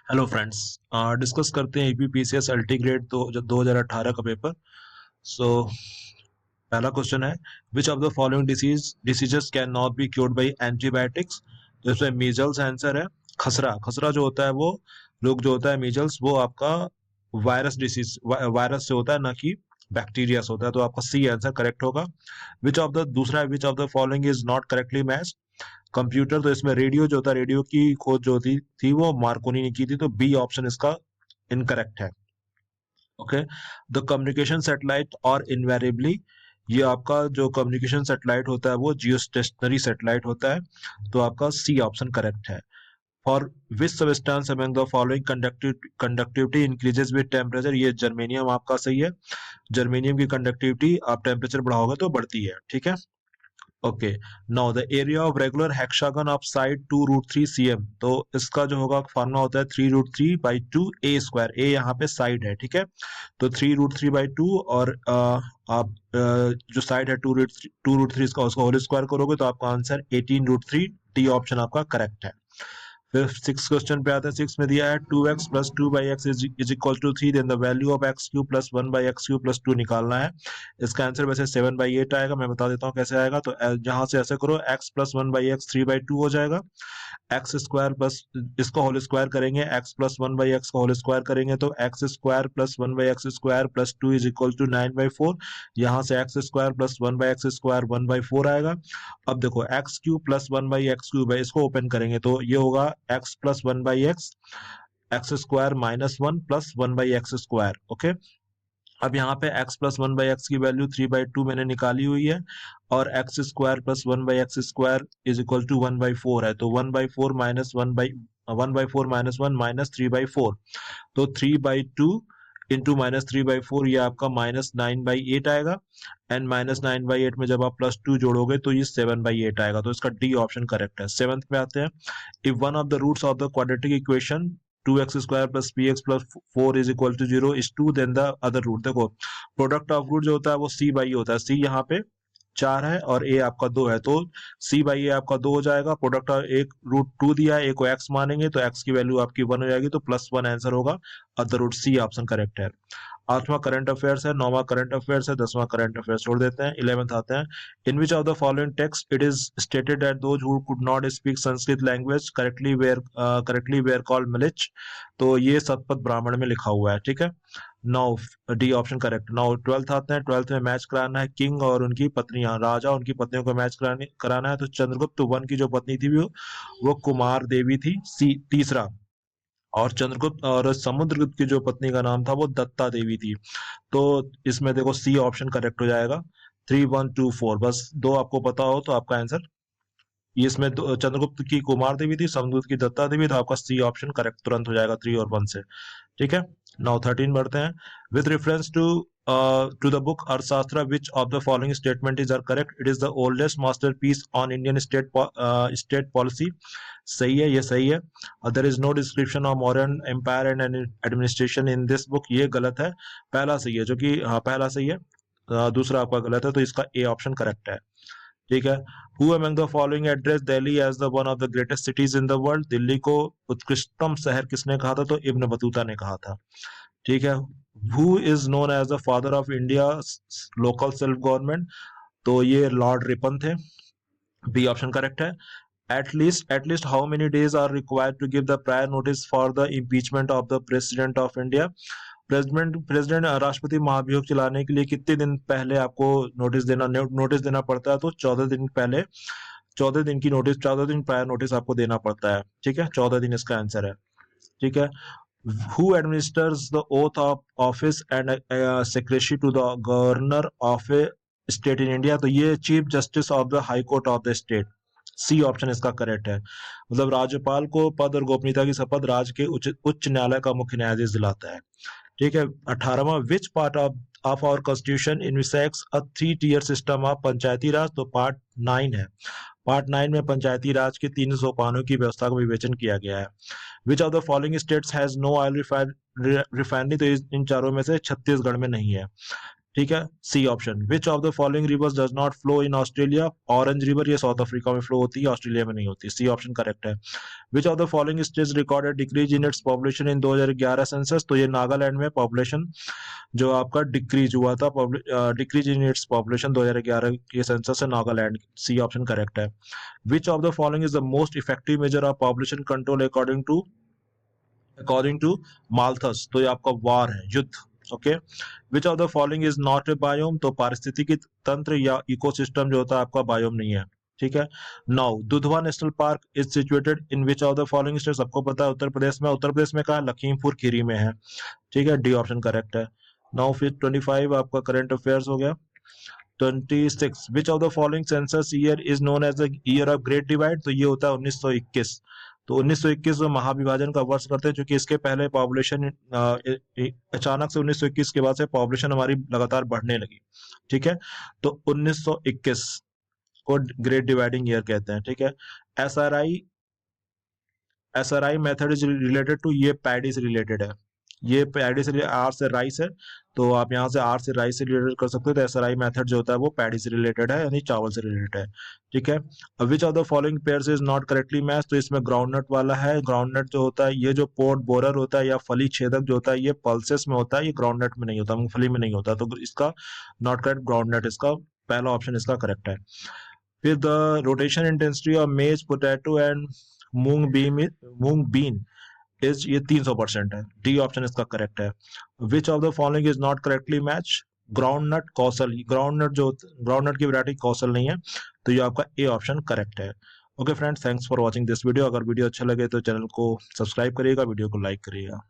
Hello friends, discuss करते हैं ईपीपीसीएस अल्टीग्रेड तो 2018 का पेपर। सो पहला क्वेश्चन है, which of the following diseases can not be cured by antibiotics. तो इसमें मीजल्स आंसर है। खसरा खसरा जो होता है वो रोग जो होता है मीजल्स, वो आपका वायरस डिसीज वायरस से होता है, ना कि बैक्टीरिया से होता है। तो आपका सी आंसर करेक्ट होगा। विच ऑफ द दूसरा है, which of the following is not correctly match. Computer, तो इसमें रेडियो जो होता है, रेडियो की खोज जो होती थी वो मार्कोनी ने की थी, तो बी ऑप्शन इसका इनकरेक्ट है। ओके। द कम्युनिकेशन सैटेलाइट और इनवेरिएबली, ये आपका जो कम्युनिकेशन सैटेलाइट होता है वो जियोस्टेशनरी सैटेलाइट होता है, तो आपका सी ऑप्शन करेक्ट है। For which substance among the following conductivity increases with temperature, ये जर्मेनियम आपका सही है। जर्मेनियम की कंडक्टिविटी आप टेम्परेचर बढ़ाओगे तो बढ़ती है, ठीक है। Okay. Now the area of regular hexagon of side 2√3 cm, तो इसका जो होगा फॉर्मूला होता है 3√3/2 ए स्क्वायर। ए यहाँ पे साइड है, ठीक है। तो 3√3/2 और आप जो साइड है 2√3 इसका उसका होल स्क्वायर करोगे तो आपका आंसर 18√3। डी ऑप्शन आपका करेक्ट है। फिर सिक्स क्वेश्चन पे आते हैं। सिक्स में दिया है 2x + 2/x is equal to 3, then the value of x³ + 1/x³ + 2 निकालना है। इसका आंसर वैसे 7/8 आएगा। मैं बता देता हूँ कैसे आएगा। तो जहां से ऐसे करो, x + 1/x 3/2 हो जाएगा। एक्स स्क्वायर प्लस इसका होल स्क्वायर करेंगे, x + 1/x का होल स्क्वायर करेंगे तो x² + 1/x² + 2 is equal to 9/4। यहाँ से x² + 1/x² 1/4 आएगा। अब देखो x³ + 1/x³ है, इसको ओपन करेंगे तो ये होगा x + 1/x x² - 1 + 1/x²। Okay. अब यहाँ पे x + 1/x की वैल्यू 3/2 मैंने निकाली हुई है, और x² + 1/x² is equal to 1/4 है। तो 1/4 - 1/4 - 1 - 3/4, तो 3/2 इंटू -3/4, ये आपका -9/8 आएगा। एंड -9/8 में जब आप +2 जोड़ोगे तो ये 7/8 आएगा। तो इसका डी ऑप्शन करेक्ट है। सेवंथ पे आते हैं। If one of the roots of the quadratic equation 2x² + px + 4 is equal to 0 is 2, then the other root. देखो, प्रोडक्ट ऑफ रूट जो होता है वो c/e होता है। c यहाँ पे 4 है और a आपका 2 है, तो c/a आपका 2 हो जाएगा। प्रोडक्ट एक रूट 2 दिया है, a को x मानेंगे तो x की वैल्यू आपकी 1 हो जाएगी, तो +1 आंसर होगा। Other root C option correct है। आठवां करंट अफेयर्स है, नौवां करंट अफेयर्स है, 10वां करंट अफेयर्स छोड़ देते हैं। 11th आते हैं। In which of the following text it is stated that those who could not speak Sanskrit language correctly were called mleccha. तो ये सतपथ ब्राह्मण में लिखा हुआ है, ठीक है। Now D option correct. Now 12th आते हैं। 12th में मैच कराना है किंग और उनकी पत्नियां, राजा उनकी पत्नियों को मैच कराना है। तो चंद्रगुप्त वन की जो पत्नी थी वो कुमार देवी थी, सी तीसरा। और चंद्रगुप्त और समुद्रगुप्त की जो पत्नी का नाम था वो दत्ता देवी थी। तो इसमें देखो सी ऑप्शन करेक्ट हो जाएगा। 3, 1, 2, 4, बस दो आपको पता हो तो आपका आंसर। इसमें चंद्रगुप्त की कुमार देवी थी, समुद्रगुप्त की दत्ता देवी, तो आपका सी ऑप्शन करेक्ट तुरंत हो जाएगा 3 और 1 से, ठीक है। नाउ 13 बढ़ते हैं। With reference to the book Arthashastra, which of the following statement is are correct. It is the oldest masterpiece on Indian state policy. सही है, ये सही है। There is no description of modern empire and administration in this book, ये गलत है। पहला सही है, जो कि हाँ पहला सही है, दूसरा आपका गलत है, तो इसका ए ऑप्शन करेक्ट है, ठीक है। Who among the following addressed Delhi as the one of the greatest cities in the world? Delhi को उत्कृष्टतम शहर किसने कहा था? तो इब्न बतूता ने कहा था, ठीक है। Who is known as the father of India's local self government? तो ये लॉर्ड रिपन थे, बी ऑप्शन करेक्ट है। At least how many days are required to give the prior notice for the impeachment of the president of India? President राष्ट्रपति महाभियोग चलाने के लिए कितने दिन पहले आपको नोटिस देना पड़ता है? तो 14 दिन पहले, 14 दिन की नोटिस, 14 दिन प्रायर नोटिस आपको देना पड़ता है, ठीक है। 14 दिन इसका आंसर है, ठीक है। Who administers the oath of office and secrecy to the governor of a state in India? तो ये chief justice of the high court of the state, C option इसका करेक्ट है। मतलब राज्यपाल को पद और गोपनीयता की शपथ राज्य के उच्च न्यायालय का मुख्य न्यायाधीश दिलाता है, ठीक है। 18वां, which part of our constitution envisages a 3 tier system of panchayati raj? तो पार्ट 9 है। पार्ट 9 में पंचायती राज के 3 सोपानों की व्यवस्था का विवेचन किया गया है। Which of the following states has no oil refinery? तो इन चारों में से छत्तीसगढ़ में नहीं है। ठीक है। C option, which of the following rivers does not flow in Australia? Orange river ये साउथ अफ्रीका में फ्लो होती है, ऑस्ट्रेलिया में नहीं होती। सी ऑप्शन करेक्ट है। Which of the following states recorded decrease in its population in 2011 census? तो ये नागालैंड में पॉपुलेशन जो आपका डिक्रीज हुआ था, डिक्रीज इन इट्स पॉपुलेशन 2011 के सेंसस है नागालैंड। सी ऑप्शन करेक्ट है। Which of the following is the most effective measure of population control according to Malthus? तो ये आपका वार है, युद्ध। Okay. Which of the following is not a biome? तो पारिस्थितिकी तंत्र या इकोसिस्टम जो होता है आपका बायोम नहीं है। ठीक है। Now Dudhwa national park is situated in which of the following state? सबको पता है उत्तर प्रदेश में। उत्तर प्रदेश में कहा? लखीमपुर खीरी में है। ठीक है, डी ऑप्शन करेक्ट है। नाउ फिर 25 आपका करंट अफेयर्स हो गया। 26, which of the following census year is known as the year of great divide? तो ये होता है 1921। तो 1921 महाविभाजन का वर्ष करते हैं, क्योंकि इसके पहले पॉपुलेशन अचानक से 1921 के बाद से पॉपुलेशन हमारी लगातार बढ़ने लगी। ठीक है, तो 1921 को ग्रेट डिवाइडिंग ईयर कहते हैं। ठीक है। SRI method is related to, ये पैडी से रिलेटेड है। ये पैडी से, आर से राइस है, तो आप यहाँ से आर से राइस से रिलेटेड कर सकते हो। तो एसआरआई मेथड जो होता है वो पैडी से रिलेटेड है, यानी चावल से रिलेटेड है। ठीक है। Which of the following pairs is not correctly match? तो इसमें ग्राउंडनट वाला है। ग्राउंडनट जो होता है, ये जो पोर्ट बोरर होता है या फली छेदक जो होता है, ये पल्सेस में होता है, ये ग्राउंडनट में नहीं होता, मूंगफली में नहीं होता। तो इसका नॉट करेक्ट, ग्राउंडनट इसका पहला ऑप्शन इसका करेक्ट है। फिर the rotation intensity of maize, potato and moong bean is, ये 300% है। डी ऑप्शन इसका करेक्ट है। Which of the following is not correctly match? Groundnut, Kaushal. Groundnut की वैरायटी कौशल नहीं है, तो ये आपका ए ऑप्शन करेक्ट है। Okay friends, thanks for watching this video. अगर वीडियो अच्छा लगे तो चैनल को सब्सक्राइब करिएगा, वीडियो को लाइक करिएगा।